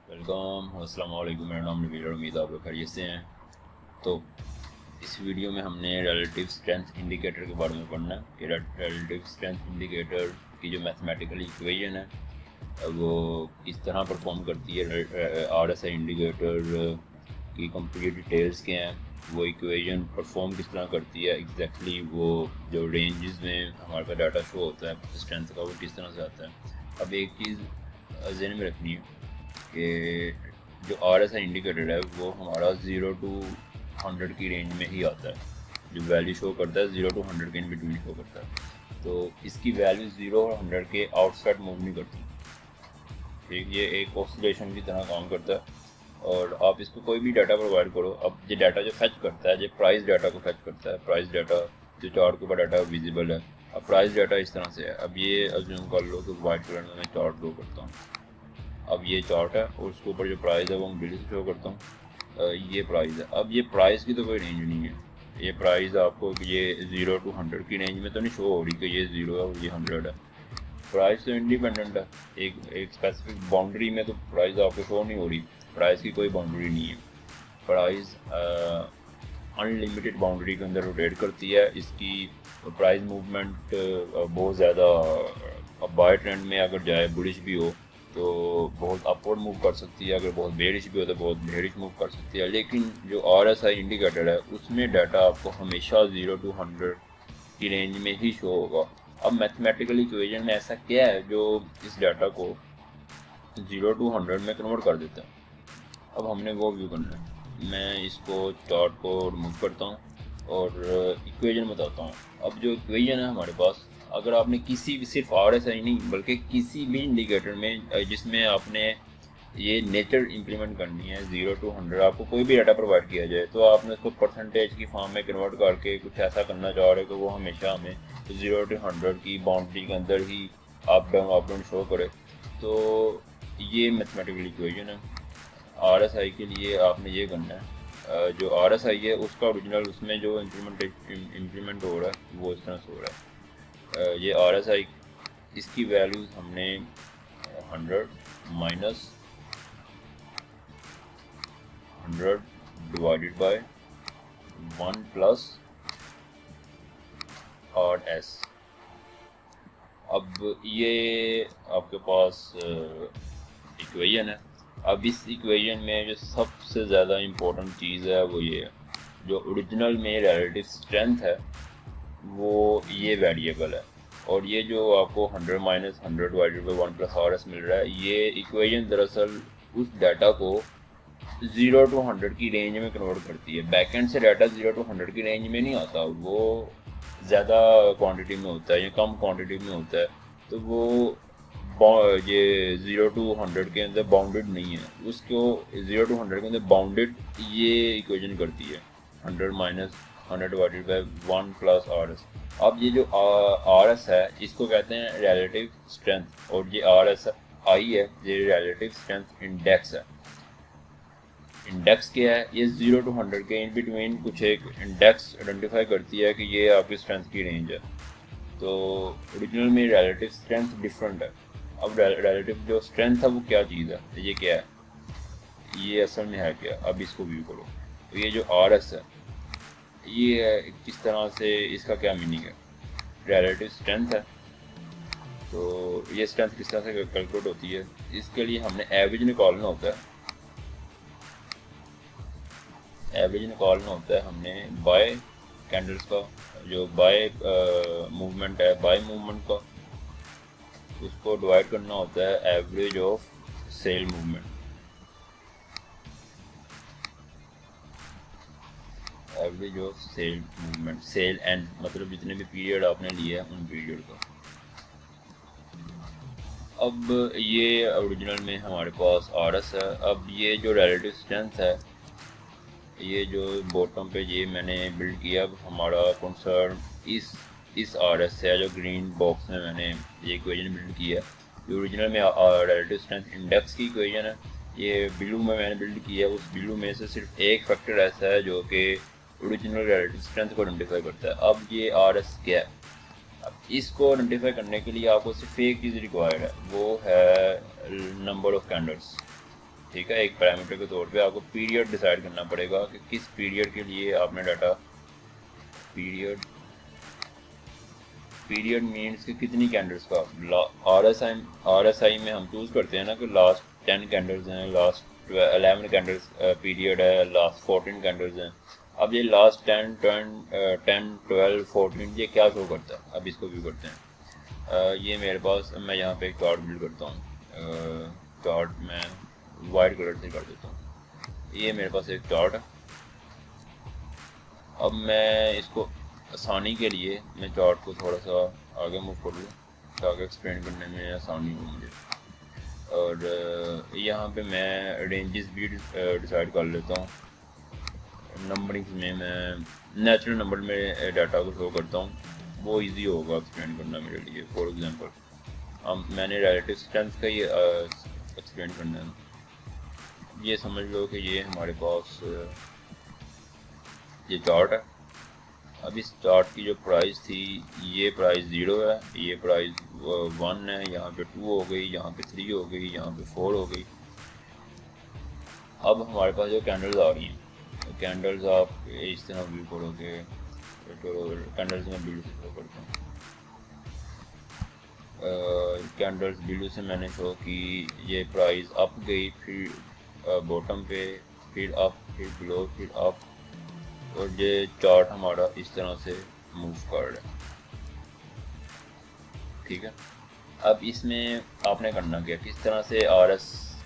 Welcome, अस्सलाम वालेकुम। मेरा नाम नबील और उम्मीद आप लोग खैरियत से हैं। तो इस वीडियो में हमने रिलेटिव स्ट्रेंथ इंडिकेटर के बारे में पढ़ना है कि रिलेटिव स्ट्रेंथ इंडिकेटर की जो मैथमेटिकल इक्वेशन है वो किस तरह परफॉर्म करती है। आरएसआई इंडिकेटर की कंप्लीट डिटेल्स क्या हैं, वो इक्वेशन परफॉर्म किस तरह करती है एग्जैक्टली, वो जो रेंजेस में हमारे पास डाटा शो होता है स्ट्रेंथ का वो किस तरह से आता है। अब एक चीज़ ज़हन में रखनी है कि जो RSI इंडिकेटर है वो हमारा 0 to 100 की रेंज में ही आता है। जो वैल्यू शो करता है 0 to 100 के इन बिटवीन शो करता है। तो इसकी वैल्यू 0 और 100 के आउटसाइड मूव नहीं करती। ठीक, ये एक ऑसिलेशन की तरह काम करता है और आप इसको कोई भी डाटा प्रोवाइड करो। अब ये डाटा जो फेच करता है, ये प्राइस डाटा को फेच करता है। प्राइस डाटा जो चार्ट के ऊपर डाटा विजिबल है। अब प्राइस डाटा इस तरह से है। अब ये अज्यूम कर लो कि वाइट कलर में मैं चार्ट ड्रॉ करता हूँ। अब ये चार्ट है और उसके ऊपर जो प्राइस है वो मैं बिल्कुल शो करता हूँ। ये प्राइस है। अब ये प्राइस की तो कोई रेंज नहीं है। ये प्राइस आपको ये 0 to 100 की रेंज में तो नहीं शो हो रही कि ये 0 है और ये 100 है। प्राइस तो इंडिपेंडेंट है। एक स्पेसिफिक बाउंड्री में तो प्राइस आपको शो नहीं हो रही। प्राइस की कोई बाउंड्री नहीं है। प्राइस अनलिमिटेड बाउंड्री के अंदर रोटेट करती है। इसकी प्राइस मूवमेंट बहुत ज़्यादा बाय ट्रेंड में अगर जाए, बुलिश भी हो तो बहुत अपवर्ड मूव कर सकती है, अगर बहुत बेरिश भी हो तो बहुत बेरिश मूव कर सकती है। लेकिन जो RSI इंडिकेटर है उसमें डाटा आपको हमेशा 0 to 100 की रेंज में ही शो होगा। अब मैथमेटिकल इक्वेशन में ऐसा क्या है जो इस डाटा को 0 to 100 में कन्वर्ट कर देता है। अब हमने वो व्यू करना है। मैं इसको चार्ट को रिमूव करता हूँ और इक्वेशन बताता हूँ। अब जो इक्वेशन है हमारे पास, अगर आपने किसी भी, सिर्फ RSI नहीं बल्कि किसी भी इंडिकेटर में जिसमें आपने ये नेचर इंप्लीमेंट करनी है 0 to 100, आपको कोई भी डाटा प्रोवाइड किया जाए तो आपने उसको परसेंटेज की फॉर्म में कन्वर्ट करके कुछ ऐसा करना चाह रहे हो कि वो हमेशा हमें 0 to 100 की बाउंड्री के अंदर ही अप डाउन शो करे। तो ये मैथमेटिकल इक्वेशन है। RSI के लिए आपने ये करना है, जो RSI है उसका ओरिजिनल उसमें जो इम्प्लीमेंट हो रहा है वो इस तरह से हो रहा है। ये RSI, इसकी वैल्यूज़ हमने 100 minus 100 divided by 1 plus RS। अब ये आपके पास इक्वेशन है। अब इस इक्वेशन में जो सबसे ज़्यादा इम्पोर्टेंट चीज़ है वो ये है, जो ओरिजिनल में रिलेटिव स्ट्रेंथ है वो ये वेरिएबल है। और ये जो आपको 100 minus 100 divided by 1 plus RS मिल रहा है, ये इक्वेशन दरअसल उस डाटा को 0 to 100 की रेंज में कन्वर्ट करती है। बैकएंड से डाटा 0 to 100 की रेंज में नहीं आता, वो ज़्यादा क्वांटिटी में होता है या कम क्वांटिटी में होता है। तो वो ये 0 to 100 के अंदर बाउंडेड नहीं है, उसको 0 to 100 के अंदर बाउंडेड ये इक्वेशन करती है 100 minus 100 divided by 1 plus RS। अब ये जो RS है इसको कहते हैं रिलेटिव स्ट्रेंथ, और ये RSI है ये रिलेटिव स्ट्रेंथ इंडेक्स है। इंडेक्स क्या है? ये 0 to 100 के इन बिटवीन कुछ एक इंडेक्स आइडेंटिफाई करती है कि ये आपकी स्ट्रेंथ की रेंज है। तो ओरिजिनल में रिलेटिव स्ट्रेंथ डिफरेंट है। अब रिलेटिव जो स्ट्रेंथ है वो क्या चीज़ है, तो ये क्या है, ये असल में है क्या। अब इसको व्यू करो तो ये जो RS है ये किस तरह से, इसका क्या मीनिंग है। रिलेटिव स्ट्रेंथ है तो ये स्ट्रेंथ किस तरह से कैलकुलेट होती है, इसके लिए हमने एवरेज निकालना होता है। एवरेज निकालना होता है हमने बाय कैंडल्स का, जो बाय मूवमेंट है, बाय मूवमेंट का उसको डिवाइड करना होता है average of sell movement. Average of sell movement, sell and मतलब जितने भी पीरियड आपने लिए हैं उन पीरियड का। अब ये ओरिजिनल में हमारे पास RS है। अब ये जो रिलेटिव स्ट्रेंथ है, ये जो बॉटम पे ये मैंने बिल्ड किया, अब हमारा कंसर्न इस RS से है जो ग्रीन बॉक्स में मैंने ये इक्वेशन बिल्ड किया है। ये ओरिजिनल में रिलेटिव स्ट्रेंथ इंडेक्स की इक्वेशन है। ये ब्लू में मैंने बिल्ड किया, उस ब्लू में से सिर्फ एक फैक्टर ऐसा है जो कि ओरिजिनल रिलेटिव स्ट्रेंथ को आइडेंटिफाई करता है। अब ये RS क्या है, अब इसको आइडेंटिफाई करने के लिए आपको सिर्फ एक चीज़ रिक्वायर्ड है, वो है नंबर ऑफ कैंडल्स। ठीक है। एक पैरामीटर के तौर पे आपको पीरियड डिसाइड करना पड़ेगा कि किस पीरियड के लिए आपने डाटा, पीरियड मीन्स कि कितनी कैंडल्स का RSI में हम चूज़ करते हैं ना कि लास्ट 10 कैंडल्स हैं, लास्ट 11 कैंडल्स पीरियड है, लास्ट 14 कैंडल्स हैं। अब ये लास्ट 10, 12, 14 ये क्या शो करता है, अब इसको व्यू करते हैं। ये मेरे पास, मैं यहाँ पे एक चार्ट बिल्ड करता हूँ। चार्ट मैं वाइट कलर से कर देता हूँ। ये मेरे पास एक चार्ट है। अब मैं इसको आसानी के लिए मैं चार्ट को थोड़ा सा आगे मूव कर लूँ ताकि एक्सप्लेन करने में आसानी हो मुझे। और यहाँ पे मैं रेंजेस भी डिसाइड कर लेता हूँ। नंबरिंग में मैं नेचुरल नंबर में डाटा को शो करता हूँ, वो इजी होगा एक्सप्लेन करना मेरे लिए। फॉर एग्जांपल मैंने रिलेटिव स्ट्रेंथ का ये एक्सप्लेन करना है। ये समझ लो कि ये हमारे पास ये चार्ट है। अब इस चार्ट की जो प्राइस थी, ये प्राइस 0 है, ये प्राइस 1 है, यहाँ पे 2 हो गई, यहाँ पे 3 हो गई, यहाँ पे 4 हो गई। अब हमारे पास जो कैंडल्स आ रही हैं, तो कैंडल्स आप इस तरह व्यू करोगे, तो कैंडल्स में ब्लू से शो करता हूँ। कैंडल्स ब्लू से मैंने शो की, ये प्राइस अप गई, फिर बॉटम पे, फिर अप, फिर बिलो, फिर अप, और ये चार्ट हमारा इस तरह से मूव कर रहा है। ठीक है। अब इसमें आपने करना क्या, किस तरह से RS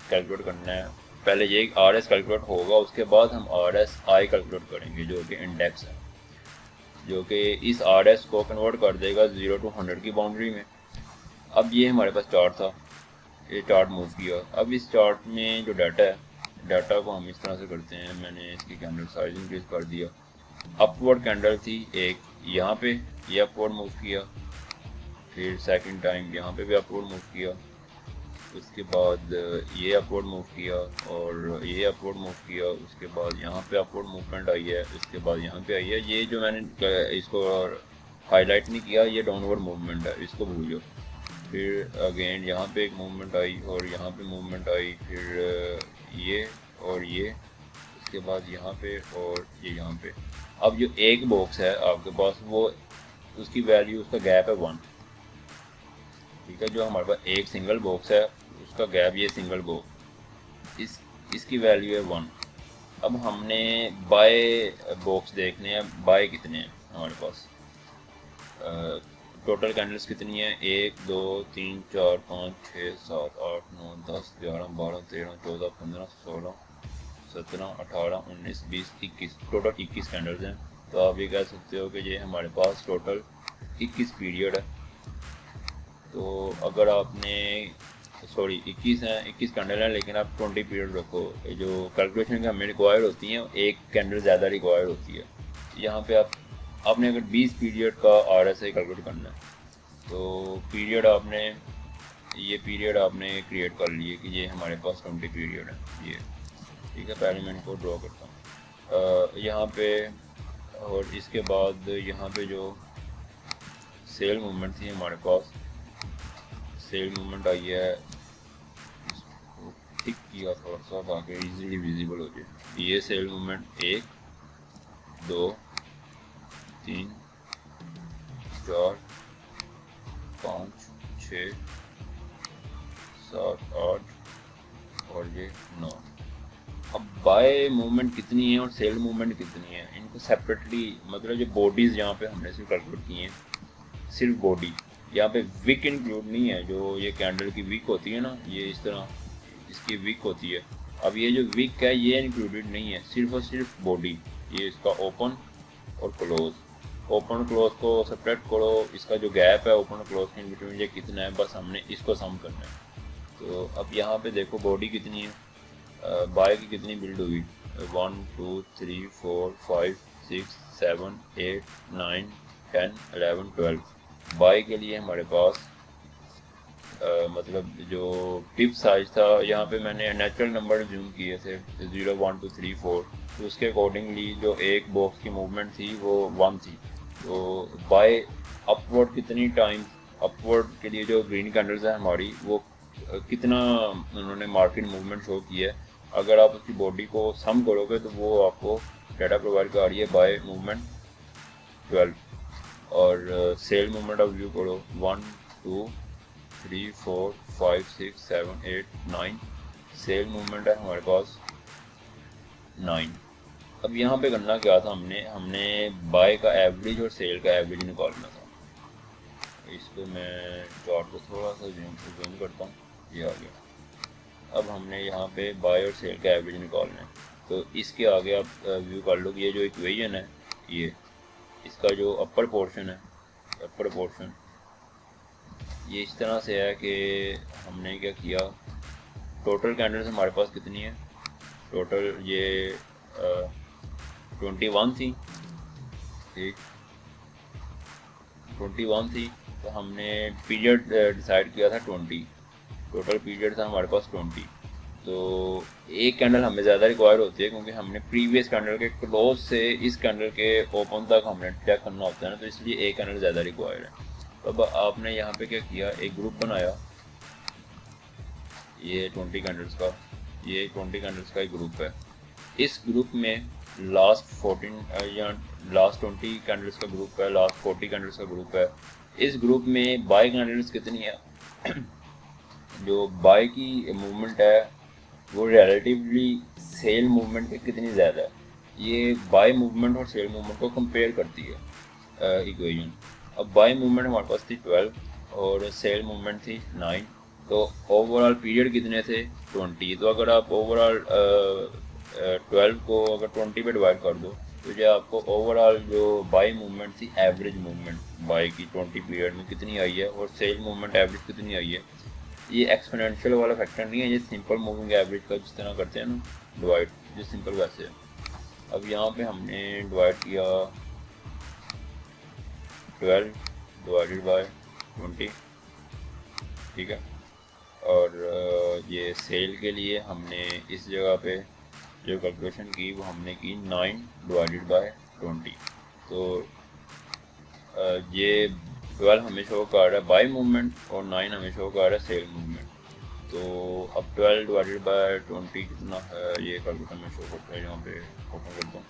कैलकुलेट करना है। पहले ये RS कैलकुलेट होगा, उसके बाद हम RSI कैलकुलेट करेंगे जो कि इंडेक्स है, जो कि इस RS को कन्वर्ट कर देगा 0 to 100 की बाउंड्री में। अब ये हमारे पास चार्ट था, ये चार्ट मूव किया। अब इस चार्ट में जो डाटा है, डाटा को हम इस तरह से करते हैं, मैंने इसकी कैंडल साइज इंक्रीज कर दिया। अपवर्ड कैंडल थी एक यहाँ पे, ये अपवर्ड मूव किया, फिर सेकंड टाइम यहाँ पे भी अपवर्ड मूव किया, उसके बाद ये अपवर्ड मूव किया और ये अपवर्ड मूव किया, उसके बाद यहाँ पे अपवर्ड मूवमेंट आई है, उसके बाद यहाँ पे आई है। ये जो मैंने इसको हाईलाइट नहीं किया, ये डाउनवर्ड मूवमेंट है, इसको भूलो। फिर अगेन यहाँ पे एक मूवमेंट आई और यहाँ पे मूवमेंट आई, फिर ये और ये, उसके बाद यहाँ पे और ये यहाँ पे। अब जो एक बॉक्स है आपके पास, वो उसकी वैल्यू, उसका गैप है 1। ठीक है। जो हमारे पास एक सिंगल बॉक्स है, उसका गैप, ये सिंगल बॉक्स, इसकी वैल्यू है 1। अब हमने बाय बॉक्स देखने हैं, बाय कितने हैं हमारे पास, टोटल कैंडल्स कितनी है, 1 2 3 4 5 6 7 8 9 10 11 12 13 14 15 16 17 18 19 20 21, टोटल 21 कैंडल्स हैं। तो आप ये कह सकते हो कि ये हमारे पास टोटल 21 पीरियड है। तो अगर आपने 21 हैं, 21 कैंडल हैं, लेकिन आप 20 पीरियड रखो। जो कैलकुलेशन हमें रिक्वायर्ड होती हैं, एक कैंडल ज़्यादा रिक्वायर्ड होती है। यहाँ पे आपने अगर 20 पीरियड का RSI कैलकुलेट करना है, तो पीरियड आपने, ये पीरियड आपने क्रिएट कर लिए कि ये हमारे पास 20 पीरियड है ये। ठीक है। पहले मैं इनको ड्रॉ करता हूँ यहाँ पे। और इसके बाद यहाँ पे जो सेल मूवमेंट थी हमारे पास, सेल मूवमेंट आई है, इसको टिक किया थोड़ा सा ताकि इजीली विजिबल हो जाए। ये सेल मूवमेंट 1 2 3 4 5 6 7 8 और ये 9। अब बाय मूवमेंट कितनी है और सेल मूवमेंट कितनी है, इनको सेपरेटली, मतलब जो बॉडीज़ यहाँ पे हमने सिर्फ कैलकुलेट की हैं, सिर्फ बॉडी, यहाँ पे विक इंक्लूड नहीं है। जो ये कैंडल की विक होती है ना, ये इस तरह इसकी विक होती है। अब ये जो विक है ये इंक्लूडेड नहीं है, सिर्फ और सिर्फ बॉडी। ये इसका ओपन और क्लोज, ओपन क्लोज को सेपरेट करो, इसका जो गैप है ओपन क्लोज के इन बिटवीन ये कितना है, बस हमने इसको सम करना है। तो अब यहाँ पे देखो बॉडी कितनी है, बाय की कितनी बिल्ड हुई, 1 2 3 4 5 6 7 8 9 10 11 12। बाय के लिए हमारे पास मतलब जो टिप साइज था, यहाँ पे मैंने नेचुरल नंबर जूम किए थे 0 1 2 3 4, तो उसके अकॉर्डिंगली जो एक बॉक्स की मूवमेंट थी वो 1 थी। तो बाय अपवर्ड कितनी टाइम, अपवर्ड के लिए जो ग्रीन कैंडल्स है हमारी, वो कितना उन्होंने मार्केट मूवमेंट शो किया है, अगर आप उसकी बॉडी को सम करोगे तो वो आपको डाटा प्रोवाइड कर रही है बाय मूवमेंट 12। और सेल मूवमेंट आप व्यू करो 1 2 3 4 5 6 7 8 9 सेल मूवमेंट है हमारे पास 9। अब यहाँ पे करना क्या था, हमने बाय का एवरेज और सेल का एवरेज निकालना था। इसको मैं चार्ट को थोड़ा सा जूम करता हूँ, ये आ गया। अब हमने यहाँ पे बाय और सेल का एवरेज निकालना है, तो इसके आगे आप व्यू कर लो कि ये जो इक्वेशन है, ये इसका जो अपर पोर्शन है, अपर पोर्शन ये इस तरह से है कि हमने क्या किया, टोटल कैंडल्स हमारे पास कितनी है, टोटल ये 21 थी, ठीक 21 थी। तो हमने पीरियड डिसाइड किया था 20, टोटल पीरियड था हमारे पास 20। तो एक कैंडल हमें ज़्यादा रिक्वायर होती है क्योंकि हमने प्रीवियस कैंडल के क्लोज से इस कैंडल के ओपन तक हमने चेक करना होता है ना, तो इसलिए एक कैंडल ज़्यादा रिक्वायर है। तो अब आपने यहाँ पे क्या किया, एक ग्रुप बनाया, ये 20 कैंडल्स का, ये 20 कैंडल्स का एक ग्रुप है। इस ग्रुप में लास्ट 14 या लास्ट 20 कैंडल्स का ग्रुप है, लास्ट 40 कैंडल्स का ग्रुप है। इस ग्रुप में बाय कैंडल्स कितनी है जो बाय की मूवमेंट है वो रिलेटिवली सेल मूवमेंट के कितनी ज़्यादा है, ये बाय मूवमेंट और सेल मूवमेंट को कंपेयर करती है इक्वेशन। अब बाय मूवमेंट हमारे पास थी 12 और सेल मूवमेंट थी 9, तो ओवरऑल पीरियड कितने थे 20। तो अगर आप ओवरऑल 12 को अगर 20 पे डिवाइड कर दो तो जो आपको ओवरऑल जो बाय मूवमेंट थी, एवरेज मूवमेंट बाय की 20 पीरियड में कितनी आई है और सेल मूवमेंट एवरेज कितनी आई है। ये एक्सपोनेंशियल वाला फैक्टर नहीं है, ये सिंपल मूविंग एवरेज का जिस तरह करते हैं ना डिवाइड, जो सिंपल वैसे है। अब यहाँ पे हमने डिवाइड किया 12 डिवाइडेड बाय 20, ठीक है। और ये सेल के लिए हमने इस जगह पे जो कैलकुलेशन की वो हमने की 9 डिवाइडेड बाय 20। तो ये 12 हमें शो कर रहा है बाय मूवमेंट और 9 हमें शो कर रहा है सेल मूवमेंट। तो अब 12 डिवाइडेड बाय 20 कितना है, ये कैलकुलेशन में शो करता है, यहाँ पे ओपन करता हूँ,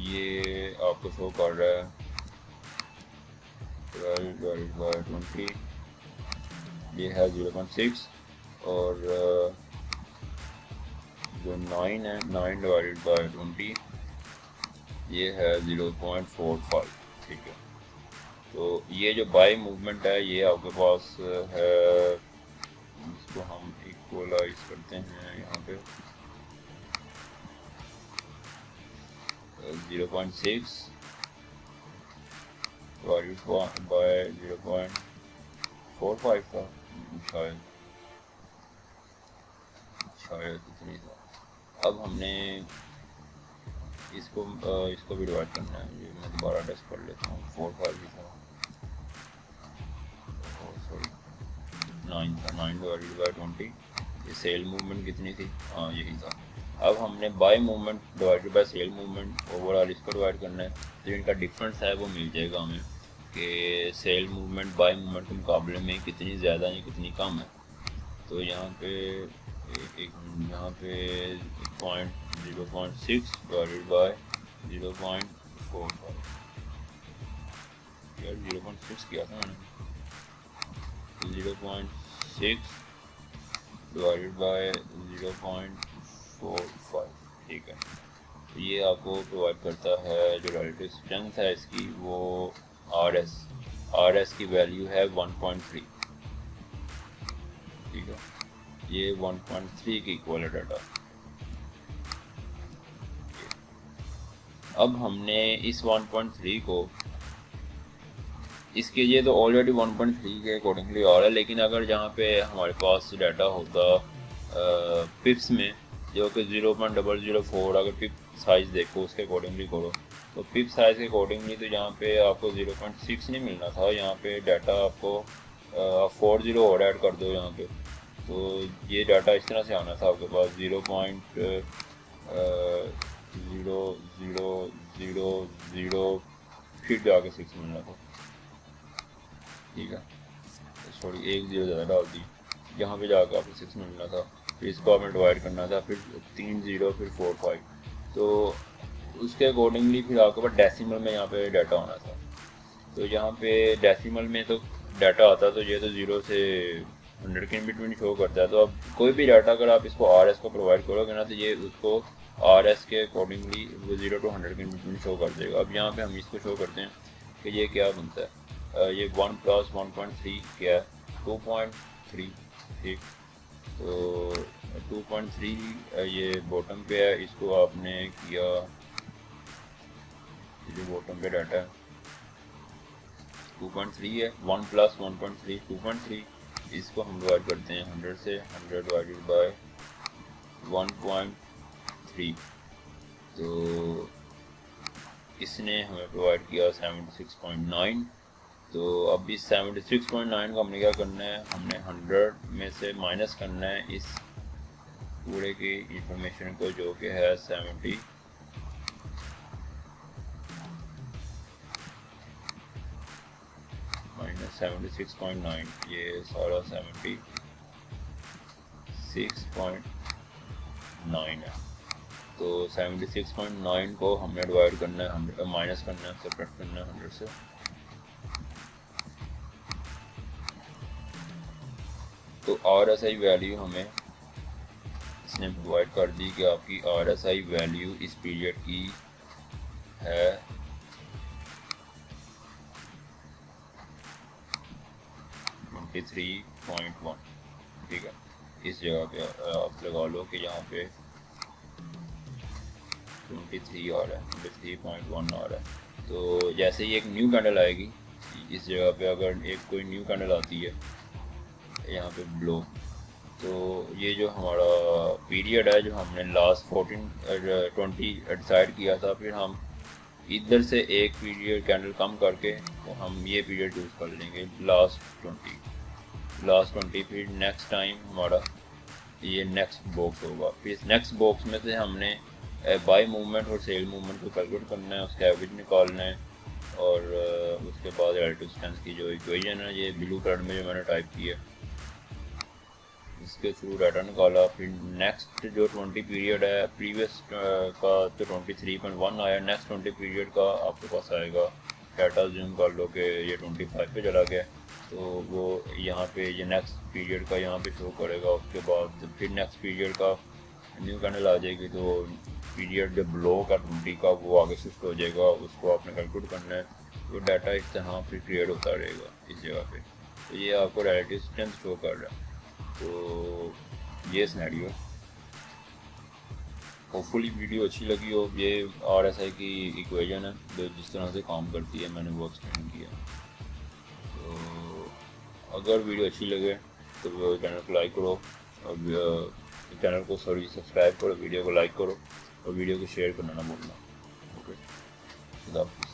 ये आपको शो कर रहा है 12 डिवाइडेड बाय 20, ये है 0.6। और जो 9 है, 9 डिवाइडेड बाय 20 ये है 0.45, ठीक है। तो ये जो बाय मूवमेंट है ये आपके पास है, इसको हम इक्वलाइज करते हैं यहाँ पे 0.6 डिवाइडेड बाय 0.45 था शायद इतनी था। अब हमने इसको भी डिवाइड करना है, ये मैं दोबारा टेस्ट कर लेता हूँ, 45 भी था, सॉरी 9 था, 9 डिवाइडेड बाय 20। ये सेल मूवमेंट कितनी थी, हाँ यही था। अब हमने buy movement divided by sell movement overall इसको डिवाइड करना है, तो इनका डिफरेंस है वो मिल जाएगा हमें कि सेल मूवमेंट बाय मूवमेंट के मुकाबले में कितनी ज़्यादा या कितनी कम है। तो यहाँ पे यहाँ पे 0.6 डिवाइडेड बाय 0.45, यार 0.6 किया था मैंने, 0.6 डिवाइडेड बाय 0.45, ठीक है। तो ये आपको प्रोवाइड करता है जो रिलेटिव स्ट्रेंथ है इसकी, वो RS की वैल्यू है 1.3, ठीक है। ये 1.3 के इक्वल है डाटा। अब हमने इस 1.3 को, इसके लिए तो ऑलरेडी 1.3 के अकॉर्डिंगली आ रहा है, लेकिन अगर जहाँ पे हमारे पास डाटा होता पिप्स में जो कि 0.004, अगर पिप साइज़ देखो उसके अकॉर्डिंगली करो, तो पिप साइज़ के अकॉर्डिंगली तो यहाँ पे आपको 0.6 नहीं मिलना था, यहाँ पे डाटा आपको 40 और ऐड कर दो यहाँ पे, तो ये डाटा इस तरह से आना था आपके पास 0.0000 फिर जाके 6 मिलना था, ठीक है। सॉरी एक 0 ज़्यादा डाल दी, यहाँ पे जाकर आपको 6 मिलना था, फिर इसको आपने डिवाइड करना था, फिर 3 0 फिर 4 5, तो उसके अकॉर्डिंगली फिर आपके पास डेसिमल में यहाँ पे डाटा होना था। तो यहाँ पे डेसिमल में तो डाटा आता तो ये तो 0 से 100 के बिटवीन शो करता है। तो अब कोई भी डाटा अगर आप इसको RS को प्रोवाइड करोगे ना, तो ये उसको RS के अकॉर्डिंगली वो 0 to 100 के बिटवीन शो कर देगा। अब यहाँ पे हम इसको शो करते हैं कि ये क्या बनता है। ये 1 + 1.3 क्या है, 2.3, ठीक। तो 2.3 ये बॉटम पे है, इसको आपने किया, ये बॉटम पे डाटा है 2.3 है, 1 + 1.3 2.3, इसको हम डिवाइड करते हैं 100 से, 100 डिवाइडेड बाय 1.3, तो इसने हमें प्रोवाइड किया 76.9। तो अब इस 76.9 को हमने क्या करना है, हमने 100 में से माइनस करना है इस पूरे की इंफॉर्मेशन को, जो कि है 70 माइनस 76.9, ये सारा 76.9 है। तो 76.9 को हमने डिवाइड करना है, हम माइनस करना है, सब्ट्रैक्ट करना है 100 से। तो RSI वैल्यू हमें इसने प्रोवाइड कर दी कि आपकी RSI वैल्यू इस पीरियड की है 23.1, ठीक है। इस जगह पे आप लगा लो कि यहाँ पे 23 आ रहा है, 23.1 आ रहा है। तो जैसे ही एक न्यू कैंडल आएगी इस जगह पे, अगर एक कोई न्यू कैंडल आती है यहाँ पे ब्लो, तो ये जो हमारा पीरियड है, जो हमने लास्ट 20 डिसाइड किया था, फिर हम इधर से एक पीरियड कैंडल कम करके तो हम ये पीरियड यूज़ कर लेंगे लास्ट 20, फिर नेक्स्ट टाइम हमारा ये नेक्स्ट बॉक्स होगा। फिर इस नेक्स्ट बॉक्स में से हमने बाय मूवमेंट और सेल मूवमेंट को कैलकुलेट करना है, उसका एवरेज निकालना है, और उसके बाद रिलेटिव स्ट्रेंथ की जो इक्वेशन है, ये ब्लू कलर में जो मैंने टाइप की है, इसके थ्रू डाटा निकाला। फिर नेक्स्ट जो 20 पीरियड है, प्रीवियस का तो 23.1 आया, नेक्स्ट 20 पीरियड का आपके पास आएगा डाटा, जूम कर लो कि ये 25 पे चला गया, तो वो यहाँ पे ये नेक्स्ट पीरियड का यहाँ पे शो करेगा। उसके बाद फिर नेक्स्ट पीरियड का न्यू कैंडल आ जाएगी, तो पीरियड जब लो का 20 का वो आगे शिफ्ट हो जाएगा, उसको आपने कैलकुलेट करना है। तो डाटा इस तरह फिर क्रिएट होता रहेगा इस जगह पे। तो ये आपको रिलेटिव स्ट्रेंथ शो कर रहा है। तो ये सिनेरियो, होपफुली वीडियो अच्छी लगी हो। ये RSI की इक्वेशन है जो जिस तरह से काम करती है, मैंने वो एक्सप्लेन किया। तो अगर वीडियो अच्छी लगे तो चैनल को लाइक करो, और चैनल को सब्सक्राइब करो, वीडियो को लाइक करो, और वीडियो को शेयर करना ना भूलना। ओके, खुदा हाफिज़।